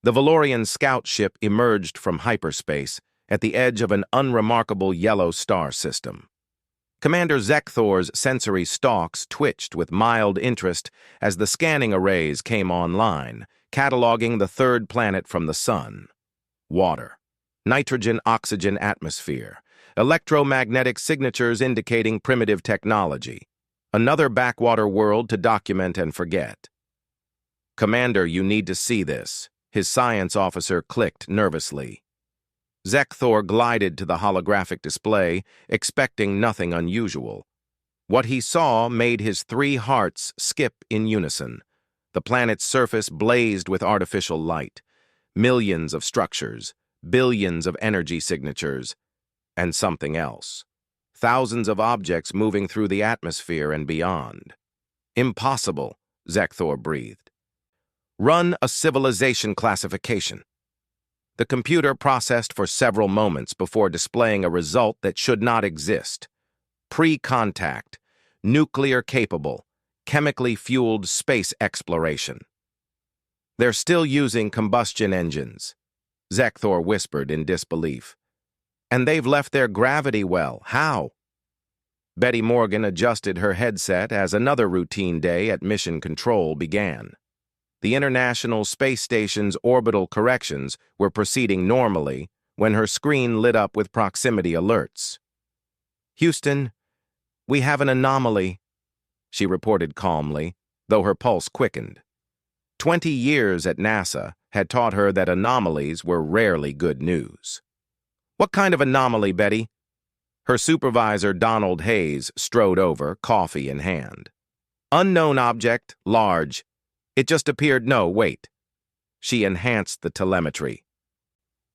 The Valorian scout ship emerged from hyperspace at the edge of an unremarkable yellow star system. Commander Zekthor's sensory stalks twitched with mild interest as the scanning arrays came online, cataloging the third planet from the sun. Water, nitrogen-oxygen atmosphere, electromagnetic signatures indicating primitive technology. Another backwater world to document and forget. "Commander, you need to see this," his science officer clicked nervously. Zekthor glided to the holographic display, expecting nothing unusual. What he saw made his three hearts skip in unison. The planet's surface blazed with artificial light. Millions of structures, billions of energy signatures, and something else. Thousands of objects moving through the atmosphere and beyond. "Impossible," Zekthor breathed. "Run a civilization classification." The computer processed for several moments before displaying a result that should not exist. Pre-contact, nuclear-capable, chemically fueled space exploration. "They're still using combustion engines," Zekthor whispered in disbelief. "And they've left their gravity well. How?" Betty Morgan adjusted her headset as another routine day at Mission Control began. The International Space Station's orbital corrections were proceeding normally when her screen lit up with proximity alerts. "Houston, we have an anomaly," she reported calmly, though her pulse quickened. 20 years at NASA had taught her that anomalies were rarely good news. "What kind of anomaly, Betty?" Her supervisor, Donald Hayes, strode over, coffee in hand. "Unknown object, large. It just appeared. No, wait." She enhanced the telemetry.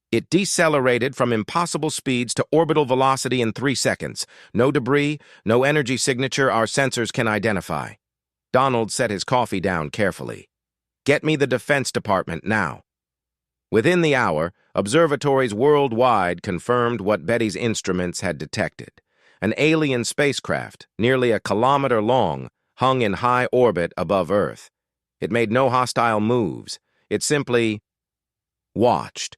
"It decelerated from impossible speeds to orbital velocity in 3 seconds. No debris, no energy signature our sensors can identify." Donald set his coffee down carefully. "Get me the Defense Department now." Within the hour, observatories worldwide confirmed what Betty's instruments had detected. An alien spacecraft, nearly a kilometer long, hung in high orbit above Earth. It made no hostile moves. It simply watched.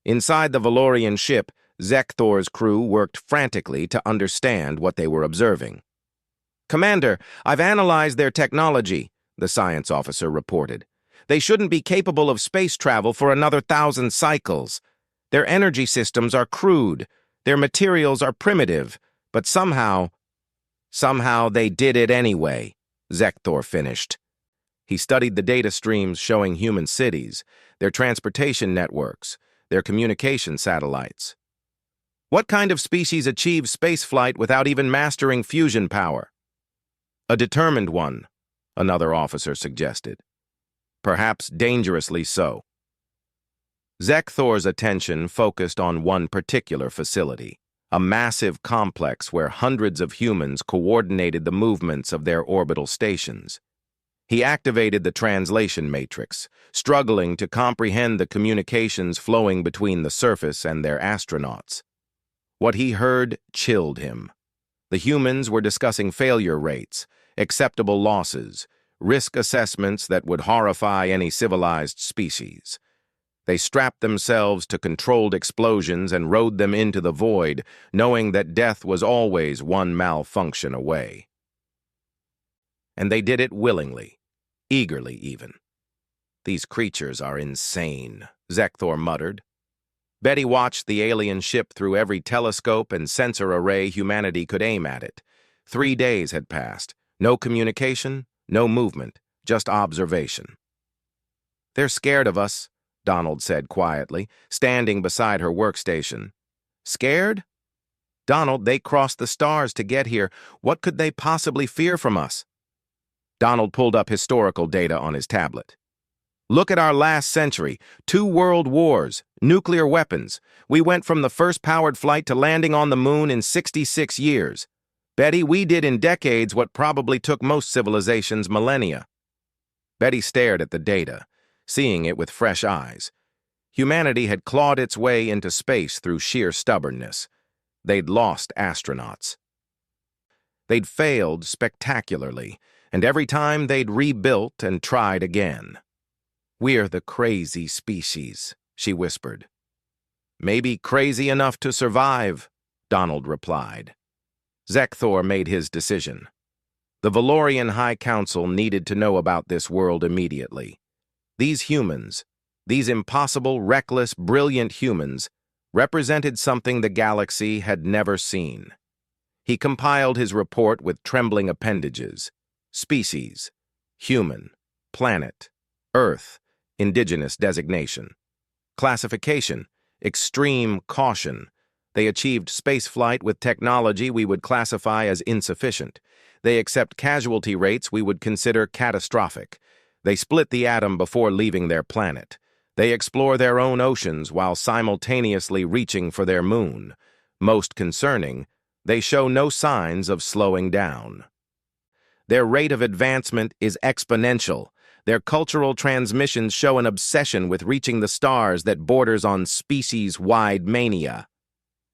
Inside the Valorian ship, Zekthor's crew worked frantically to understand what they were observing. "Commander, I've analyzed their technology," the science officer reported. "They shouldn't be capable of space travel for another 1,000 cycles. Their energy systems are crude. Their materials are primitive. But somehow they did it anyway," Zekthor finished. He studied the data streams showing human cities, their transportation networks, their communication satellites. "What kind of species achieves spaceflight without even mastering fusion power?" "A determined one," another officer suggested. "Perhaps dangerously so." Zekthor's attention focused on one particular facility, a massive complex where hundreds of humans coordinated the movements of their orbital stations. He activated the translation matrix, struggling to comprehend the communications flowing between the surface and their astronauts. What he heard chilled him. The humans were discussing failure rates, acceptable losses, risk assessments that would horrify any civilized species. They strapped themselves to controlled explosions and rode them into the void, knowing that death was always one malfunction away. And they did it willingly. Eagerly, even. "These creatures are insane," Zekthor muttered. Betty watched the alien ship through every telescope and sensor array humanity could aim at it. 3 days had passed. No communication, no movement, just observation. "They're scared of us," Donald said quietly, standing beside her workstation. "Scared? Donald, they crossed the stars to get here. What could they possibly fear from us?" Donald pulled up historical data on his tablet. "Look at our last century. 2 world wars, nuclear weapons. We went from the first powered flight to landing on the moon in 66 years. Betty, we did in decades what probably took most civilizations millennia." Betty stared at the data, seeing it with fresh eyes. Humanity had clawed its way into space through sheer stubbornness. They'd lost astronauts. They'd failed spectacularly, and every time they'd rebuilt and tried again. "We're the crazy species," she whispered. "Maybe crazy enough to survive," Donald replied. Zekthor made his decision. The Valorian High Council needed to know about this world immediately. These humans, these impossible, reckless, brilliant humans, represented something the galaxy had never seen. He compiled his report with trembling appendages. Species, human, planet, Earth, indigenous designation. Classification, extreme caution. They achieved spaceflight with technology we would classify as insufficient. They accept casualty rates we would consider catastrophic. They split the atom before leaving their planet. They explore their own oceans while simultaneously reaching for their moon. Most concerning, they show no signs of slowing down. Their rate of advancement is exponential. Their cultural transmissions show an obsession with reaching the stars that borders on species-wide mania.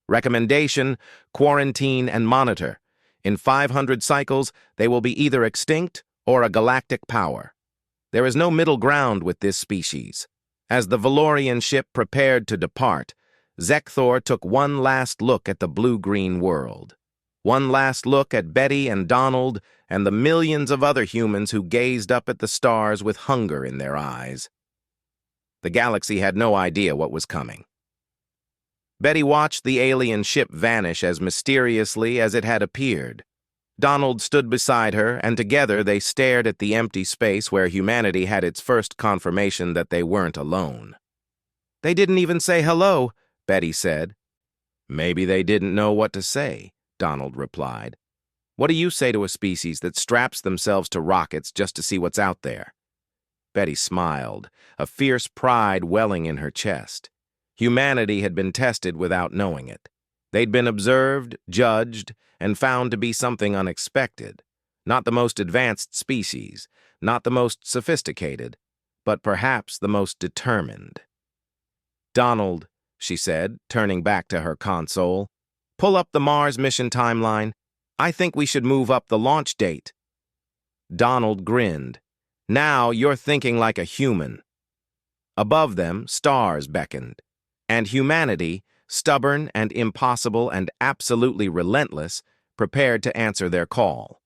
Recommendation: quarantine and monitor. In 500 cycles, they will be either extinct or a galactic power. There is no middle ground with this species. As the Valorian ship prepared to depart, Zekthor took one last look at the blue-green world. One last look at Betty and Donald and the millions of other humans who gazed up at the stars with hunger in their eyes. The galaxy had no idea what was coming. Betty watched the alien ship vanish as mysteriously as it had appeared. Donald stood beside her, and together they stared at the empty space where humanity had its first confirmation that they weren't alone. "They didn't even say hello," Betty said. "Maybe they didn't know what to say," Donald replied. "What do you say to a species that straps themselves to rockets just to see what's out there?" Betty smiled, a fierce pride welling in her chest. Humanity had been tested without knowing it. They'd been observed, judged, and found to be something unexpected. Not the most advanced species, not the most sophisticated, but perhaps the most determined. "Donald," she said, turning back to her console, "pull up the Mars mission timeline. I think we should move up the launch date." Donald grinned. "Now you're thinking like a human." Above them, stars beckoned, and humanity, stubborn and impossible and absolutely relentless, prepared to answer their call.